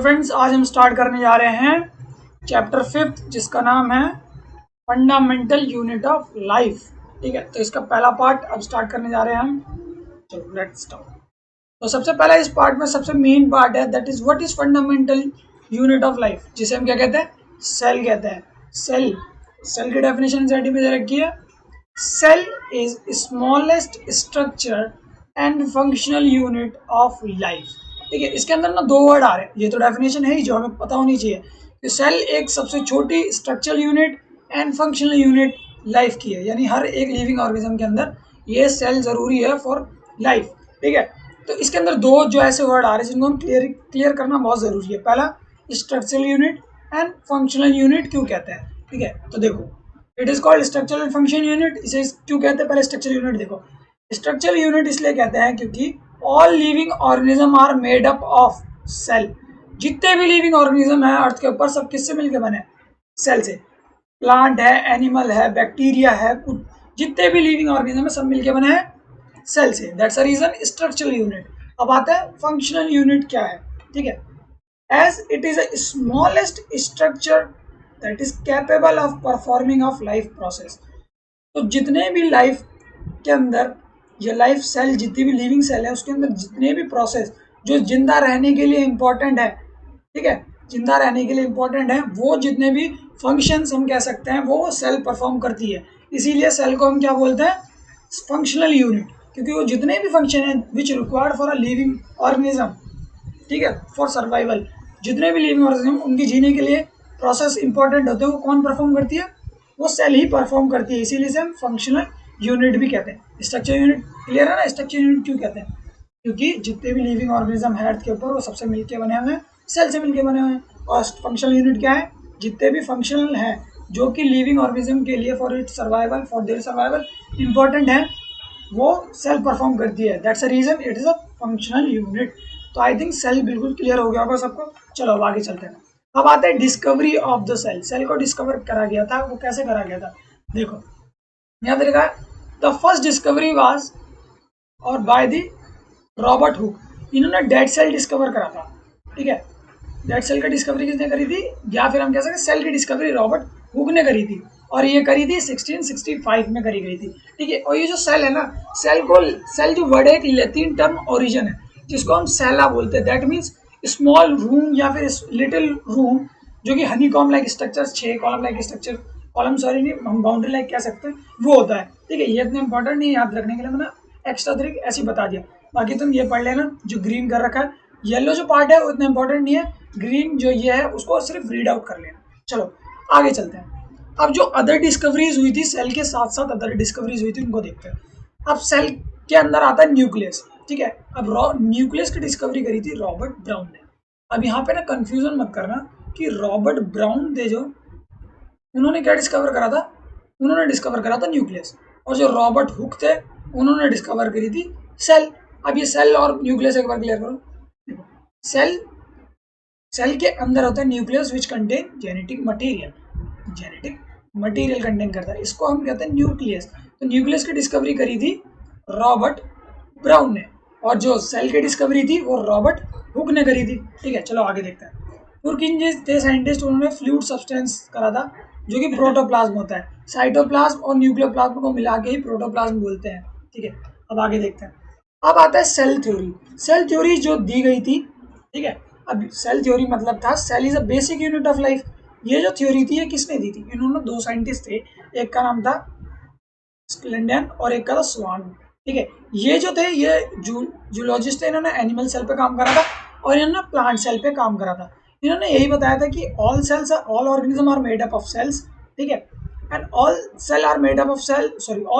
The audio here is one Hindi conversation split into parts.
फ्रेंड्स, आज हम स्टार्ट करने जा रहे हैं चैप्टर 5 जिसका नाम है फंडामेंटल यूनिट ऑफ लाइफ। ठीक है, तो इसका पहला पार्ट अब स्टार्ट करने जा रहे हैं हम। चलो लेट्स स्टार्ट। तो सबसे पहला इस पार्ट में सबसे मेन पार्ट है, that is what is fundamental unit of life, जिसे हम क्या कहते हैं, सेल कहते हैं। सेल सेल की डेफिनेशन एनसीईआरटी में दे रखी है। Cell is smallest structure and functional unit of life. ठीक है, इसके अंदर ना दो वर्ड आ रहे हैं, ये तो डेफिनेशन है ही जो हमें पता होनी चाहिए कि सेल एक सबसे छोटी structural unit and functional unit life की है, यानी हर एक लिविंग ऑर्गेनिज्म के अंदर ये सेल जरूरी है फॉर लाइफ। ठीक है, तो इसके अंदर दो जो ऐसे वर्ड आ रहे हैं जिनको हम क्लियर करना बहुत जरूरी है। पहला structural unit and functional unit क्यों कहते हैं। ठीक है, तो देखो it is called structural and functional unit. इसे क्यों कहते हैं, पहले स्ट्रक्चरल यूनिट देखो। स्ट्रक्चरल यूनिट इसलिए कहते हैं क्योंकि all living organism are made up of cell. जितने भी लिविंग ऑर्गेनिज्म है अर्थ के ऊपर सब किससे मिलकर बने, सेल से। प्लांट है, एनिमल है, बैक्टीरिया है, कुछ जितने भी लिविंग ऑर्गेनिज्म है सब मिलकर बने हैं सेल से। That's a reason structural unit. अब आता है फंक्शनल यूनिट क्या है। ठीक है, as it is a smallest structure that is capable of performing of life process. तो जितने भी लाइफ के अंदर ये लाइफ सेल, जितनी भी लिविंग सेल है उसके अंदर जितने भी प्रोसेस जो जिंदा रहने के लिए इम्पोर्टेंट है, ठीक है, जिंदा रहने के लिए इम्पोर्टेंट है, वो जितने भी फंक्शंस हम कह सकते हैं वो सेल परफॉर्म करती है। इसीलिए सेल को हम क्या बोलते हैं, फंक्शनल यूनिट, क्योंकि वो जितने भी फंक्शन है which required for a living organism, ठीक है, फॉर सर्वाइवल, जितने भी लिविंग ऑर्गेनिज्म उनके जीने के लिए प्रोसेस इंपॉर्टेंट होते हैं वो कौन परफॉर्म करती है, वो सेल ही परफॉर्म करती है। इसीलिए से हम फंक्शनल यूनिट भी कहते हैं। स्ट्रक्चर यूनिट क्लियर है ना, स्ट्रक्चर यूनिट क्यों कहते हैं, क्योंकि जितने भी लिविंग ऑर्गेनिज्म है अर्थ के ऊपर वो सबसे मिलके बने हुए हैं, सेल से मिलके बने हुए हैं। और फंक्शनल यूनिट क्या है, जितने भी फंक्शनल है जो कि लिविंग ऑर्गेनिज्म के लिए for its survival, for their survival important है, वो सेल परफॉर्म करती है। That's a reason it is a functional unit. तो आई थिंक सेल बिल्कुल क्लियर हो गया होगा सबको। चलो अब आगे चलते हैं। अब आता है discovery of the cell. Cell को डिस्कवर करा गया था, वो कैसे करा गया था, देखो यहाँ पे लिखा है द फर्स्ट डिस्कवरी वाज और बाय द रॉबर्ट हुक। इन्होंने डेड सेल डिस्कवर करा था। ठीक है, डेड सेल की डिस्कवरी किसने करी थी, या फिर हम कह सकते हैं सेल की डिस्कवरी रॉबर्ट हुक ने करी थी, और ये करी थी 1665 में करी गई थी। ठीक है, और ये जो सेल है ना, सेल जो वर्ड है एक लैटिन टर्म ओरिजिन है जिसको हम सेला बोलते हैं। दैट मीन्स स्मॉल रूम या फिर लिटिल रूम जो कि Honey com like structure, 6 column like structure, column sorry नहीं, हम बाउंड्री लाइक कह सकते हैं, वो होता है। ठीक है, ये इतना इंपॉर्टेंट नहीं है याद रखने के लिए, मैंने एक्स्ट्रा तरीक ऐसे बता दिया। बाकी तुम ये पढ़ लेना जो ग्रीन कर रखा है। येलो जो पार्ट है वो इतना इंपॉर्टेंट नहीं है, ग्रीन जो ये है उसको सिर्फ रीड आउट कर लेना। चलो आगे चलते हैं। अब जो अदर डिस्कवरीज हुई थी सेल के साथ साथ, अदर डिस्कवरीज हुई थी उनको देखते हैं। अब सेल के अंदर आता है न्यूक्लियस। ठीक है, अब न्यूक्लियस की डिस्कवरी करी थी रॉबर्ट ब्राउन ने। अब यहाँ पे ना कंफ्यूजन मत करना कि रॉबर्ट ब्राउन थे जो, उन्होंने क्या डिस्कवर करा था, उन्होंने डिस्कवर करा था न्यूक्लियस, और जो रॉबर्ट हुक थे उन्होंने डिस्कवर करी थी सेल। अब ये सेल और न्यूक्लियस एक बार क्लियर करो। देखो सेल के अंदर होता है nucleus which contain genetic material contain करता है, इसको हम कहते हैं न्यूक्लियस। तो न्यूक्लियस की डिस्कवरी करी थी रॉबर्ट ब्राउन ने, और जो सेल की डिस्कवरी थी वो रॉबर्ट हुक ने करी थी। ठीक है, चलो आगे देखते हैं। पुरकिन थे साइंटिस्ट, उन्होंने फ्लूइड सब्सटेंस करा था जो कि प्रोटोप्लाज्म होता है। साइटोप्लाज्म और न्यूक्लियोप्लाज्म को मिला के ही प्रोटोप्लाज्म बोलते हैं। ठीक है, अब आगे देखते हैं। अब आता है सेल थ्योरी। सेल थ्योरी जो दी गई थी, ठीक है, अब सेल थ्योरी मतलब था cell is a basic unit of life. ये जो थ्योरी थी ये किसने दी थी, इन्होंने दो साइंटिस्ट थे, एक का नाम था स्क्लेंडन और एक का था स्वान। ठीक है, ये जो थे ये जूलॉजिस्ट थे, इन्होंने एनिमल सेल पे काम करा था और इन्होंने प्लांट सेल पे काम करा था। इन्होंने यही बताया था कि all organism are made up of cells. ठीक है, and all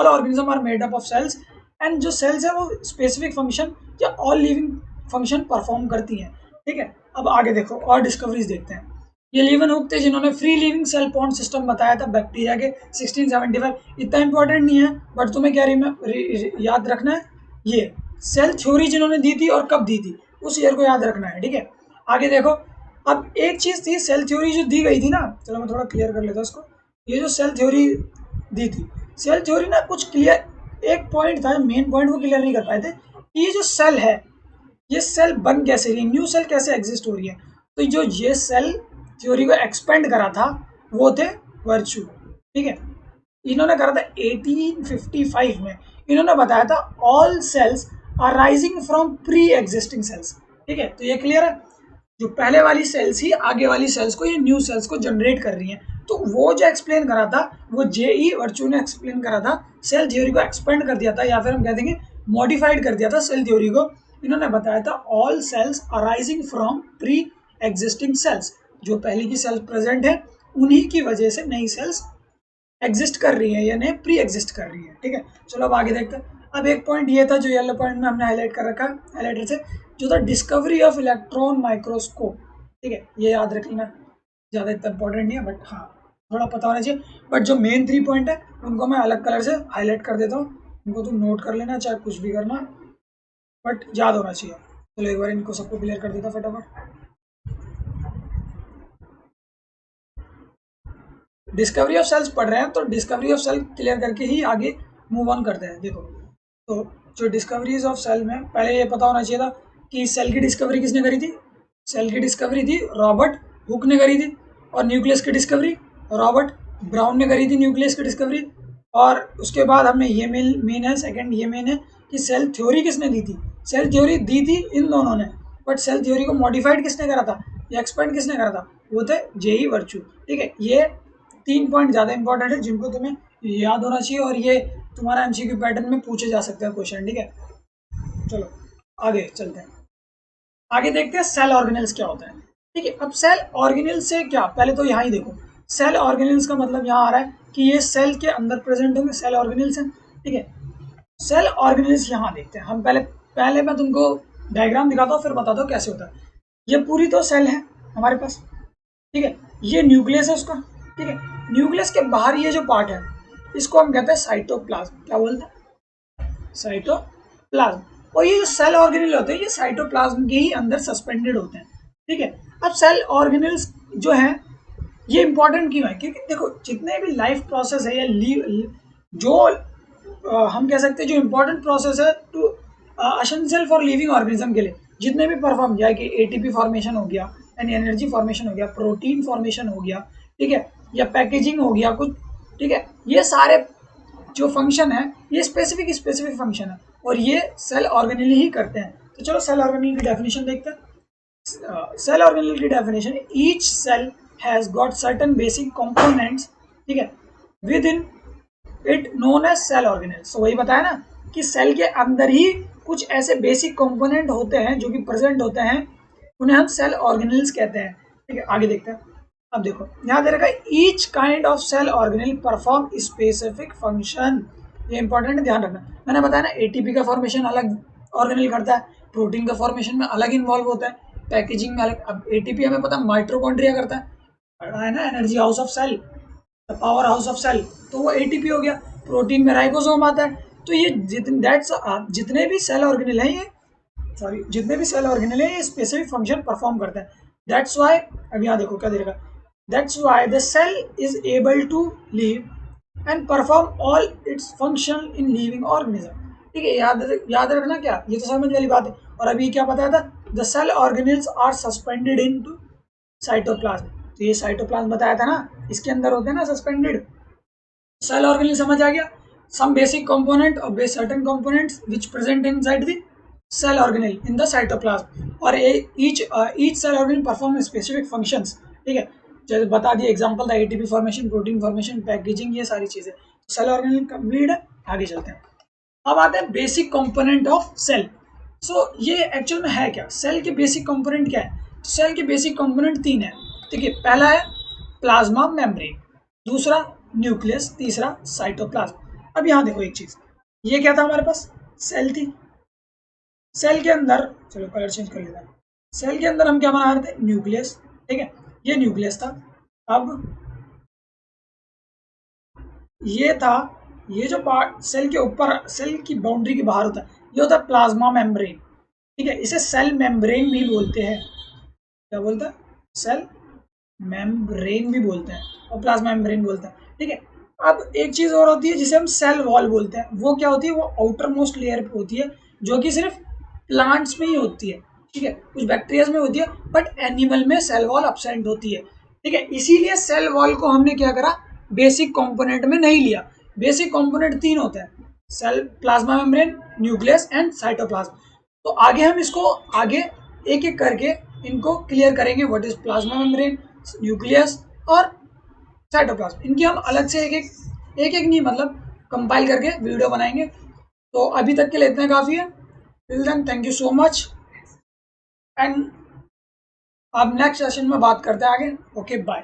organism are made up of cells, and जो सेल्स है वो स्पेसिफिक फंक्शन या ऑल लिविंग फंक्शन परफॉर्म करती हैं। ठीक है, अब आगे देखो और डिस्कवरीज देखते हैं। ये लीवन हुक थे जिन्होंने free living cell pond system बताया था बैक्टीरिया के 1675। इतना इंपॉर्टेंट नहीं है बट तुम्हें क्या याद रखना है, ये सेल थ्योरी जिन्होंने दी थी और कब दी थी उस ईयर को याद रखना है। ठीक है, आगे देखो। अब एक चीज थी सेल थ्योरी जो दी गई थी ना, चलो मैं थोड़ा क्लियर कर लेता हूँ इसको। ये जो सेल थ्योरी दी थी, सेल थ्योरी ना कुछ क्लियर, एक पॉइंट था मेन पॉइंट वो क्लियर नहीं कर पाए थे कि ये जो सेल है ये सेल बन कैसे रही है, न्यू सेल कैसे एग्जिस्ट हो रही है। तो जो ये सेल थ्योरी को एक्सपेंड करा था वो थे वर्चू, ठीक है। इन्होंने करा था 1855 में। इन्होंने बताया था all cells are rising from pre existing cells, ठीक है। तो ये क्लियर है, जो पहले वाली सेल्स ही आगे वाली सेल्स को, ये न्यू सेल्स को जनरेट कर रही हैं। तो वो जो एक्सप्लेन करा था वो जे.ई. वर्चू ने एक्सप्लेन करा था, सेल थ्योरी को एक्सपेंड कर दिया था, या फिर हम कह देंगे मॉडिफाइड कर दिया था सेल थ्योरी को। इन्होंने बताया था all cells arising from pre existing cells, जो पहले की सेल्स प्रेजेंट है उन्हीं की वजह से नई सेल्स एग्जिस्ट कर रही है या नहीं प्री एग्जिस्ट कर रही है, ठीक है। चलो अब आगे देखते हैं। अब एक पॉइंट ये था जो येलो पॉइंट में हमने हाईलाइट कर रखा हाईलाइटर से, जो था डिस्कवरी ऑफ इलेक्ट्रॉन माइक्रोस्कोप, ठीक है। ये याद रख लेना, ज़्यादा इतना इंपॉर्टेंट नहीं है, बट हाँ थोड़ा पता होना चाहिए। बट जो मेन 3 पॉइंट है उनको मैं अलग कलर से हाईलाइट कर देता हूँ, उनको तुम नोट कर लेना चाहे कुछ भी करना, बट याद होना चाहिए। चलो एक बार इनको सबको क्लियर कर देता फटाफट। डिस्कवरी ऑफ सेल्स पढ़ रहे हैं तो डिस्कवरी ऑफ सेल क्लियर करके ही आगे मूव ऑन करते हैं। देखो, तो जो डिस्कवरीज ऑफ सेल में पहले ये पता होना चाहिए था कि सेल की डिस्कवरी किसने करी थी। सेल की डिस्कवरी थी रॉबर्ट हुक ने करी थी, और न्यूक्लियस की डिस्कवरी रॉबर्ट ब्राउन ने करी थी, न्यूक्लियस की डिस्कवरी। और उसके बाद हमने ये मेन है, सेकंड ये मेन है कि सेल थ्योरी किसने दी थी। सेल थ्योरी दी थी इन दोनों ने, बट सेल थ्योरी को मॉडिफाइड किसने करा था या एक्सपेंड किसने करा था, वो थे जे.ई. वर्चू, ठीक है। ये 3 पॉइंट ज़्यादा इंपॉर्टेंट है जिनको तुम्हें याद होना चाहिए, और ये तुम्हारा एमसीक्यू पैटर्न में पूछे जा सकते हैं क्वेश्चन, ठीक है। चलो आगे चलते हैं, आगे देखते हैं सेल ऑर्गेनेल्स क्या होता है, ठीक है। अब सेल ऑर्गेनेल्स से क्या, पहले तो यहाँ ही देखो, सेल ऑर्गेनेल्स का मतलब यहाँ आ रहा है कि ये सेल के अंदर प्रेजेंट होंगे, सेल ऑर्गेनेल्स हैं, ठीक है। सेल ऑर्गेनेल्स यहाँ देखते हैं हम, पहले मैं तुमको डायग्राम दिखाता हूँ फिर बताता हूँ कैसे होता है। ये पूरी तो सेल है हमारे पास, ठीक है। ये न्यूक्लियस है उसका, ठीक है। न्यूक्लियस के बाहर ये जो पार्ट है इसको हम कहते हैं साइटोप्लाज्म। क्या बोलते हैं, साइटोप्लाज्म। और ये जो सेल ऑर्गेनेल होते हैं ये साइटोप्लाज्म के ही अंदर सस्पेंडेड होते हैं, ठीक है। अब सेल ऑर्गेनेल्स जो हैं ये इंपॉर्टेंट क्यों है, क्योंकि देखो जितने भी लाइफ प्रोसेस है या जो हम कह सकते हैं जो इम्पोर्टेंट प्रोसेस है too essential for living organism के लिए, जितने भी परफॉर्म किया कि एटीपी फॉर्मेशन हो गया, यानी एनर्जी फॉर्मेशन हो गया, प्रोटीन फॉर्मेशन हो गया, ठीक है, या पैकेजिंग हो गया कुछ, ठीक है। ये सारे जो फंक्शन है ये स्पेसिफिक फंक्शन है, और ये सेल ऑर्गेनेल ही करते हैं। तो चलो सेल ऑर्गेनेल की डेफिनेशन देखते हैं। सेल ऑर्गेनेल की definition, each cell has got certain basic components, ठीक है, within it known as cell organelle. So वही बताया ना कि सेल के अंदर ही कुछ ऐसे बेसिक कंपोनेंट होते हैं जो कि प्रेजेंट होते हैं, उन्हें हम सेल ऑर्गेनेल्स कहते हैं, ठीक है। आगे देखते हैं। अब देखो यहाँ दे रखा है each kind of cell organelle perform specific function. ये इंपॉर्टेंट है, ध्यान रखना। मैंने बताया ना एटीपी का फॉर्मेशन अलग ऑर्गेनेल करता है, प्रोटीन का फॉर्मेशन में अलग इन्वॉल्व होता है, पैकेजिंग में अलग। अब एटीपी हमें पता है माइटोकॉन्ड्रिया करता है ना, energy house of cell, the power house of cell, तो वो एटीपी हो गया। प्रोटीन में राइबोसोम आता है। तो ये जितने भी सेल ऑर्गेनेल हैं ये जितने भी सेल ऑर्गेनेल हैं ये स्पेसिफिक फंक्शन परफॉर्म करते हैं। दैट्स वाई, अब यहाँ देखो क्या दे रखा, that's why the cell is able to live and perform all its function in living organism, ठीक है। याद रखना क्या, ये तो समझ वाली बात है। और अभी क्या बताया था, the cell organelles are suspended into cytoplasm. तो ये साइटोप्लाज्म बताया था ना, इसके अंदर होते हैं ना सस्पेंडेड। सेल ऑर्गेनेल समझ आ गया, सम बेसिक कंपोनेंट और certain components which present inside the cell organelle in the cytoplasm, और each cell organelle perform specific functions, ठीक है। जैसे बता दिए एग्जांपल था ATP formation, protein formation, packaging, ये सारी चीजें। सेल ऑर्गेनेल कंप्लीट है, आगे चलते हैं। अब आते हैं बेसिक कंपोनेंट ऑफ सेल। सो ये एक्चुअल में है क्या, सेल के बेसिक कंपोनेंट क्या है। सेल के बेसिक कंपोनेंट 3 है, ठीक है। पहला है प्लाज्मा मेम्ब्रेन, दूसरा न्यूक्लियस, तीसरा साइटोप्लाज्म। अब यहाँ देखो एक चीज, ये क्या था हमारे पास, सेल थी। सेल के अंदर, चलो कलर चेंज कर लेता हूँ। सेल के अंदर हम क्या बना रहे थे, न्यूक्लियस, ठीक है, ये न्यूक्लियस था। अब ये था, ये जो पार्ट सेल के ऊपर, सेल की बाउंड्री के बाहर होता है, ये होता है प्लाज्मा मेम्ब्रेन, ठीक है। इसे सेल मेम्ब्रेन भी बोलते हैं। क्या बोलते हैं, सेल मेम्ब्रेन भी बोलते हैं और प्लाज्मा मेम्ब्रेन बोलते हैं, ठीक है। अब एक चीज और होती है जिसे हम सेल वॉल बोलते हैं। वो क्या होती है, वो आउटर मोस्ट लेयर पे होती है, जो कि सिर्फ प्लांट्स में ही होती है, ठीक है, कुछ बैक्टीरिया में होती है, बट एनिमल में सेल वॉल एब्सेंट होती है। ठीक है, इसीलिए सेल वॉल को हमने क्या करा, बेसिक कंपोनेंट में नहीं लिया। बेसिक कंपोनेंट 3 होते हैं, cell, plasma membrane, nucleus and cytoplasm. तो आगे हम इसको आगे एक एक करके इनको क्लियर करेंगे, what is plasma membrane, nucleus और साइटोप्लाज्म। इनकी हम अलग से एक एक नहीं, मतलब कंपाइल करके वीडियो बनाएंगे। तो अभी तक के लिए इतना काफ़ी है। Till then thank you so much, and अब नेक्स्ट सेशन में बात करते हैं आगे। Okay bye.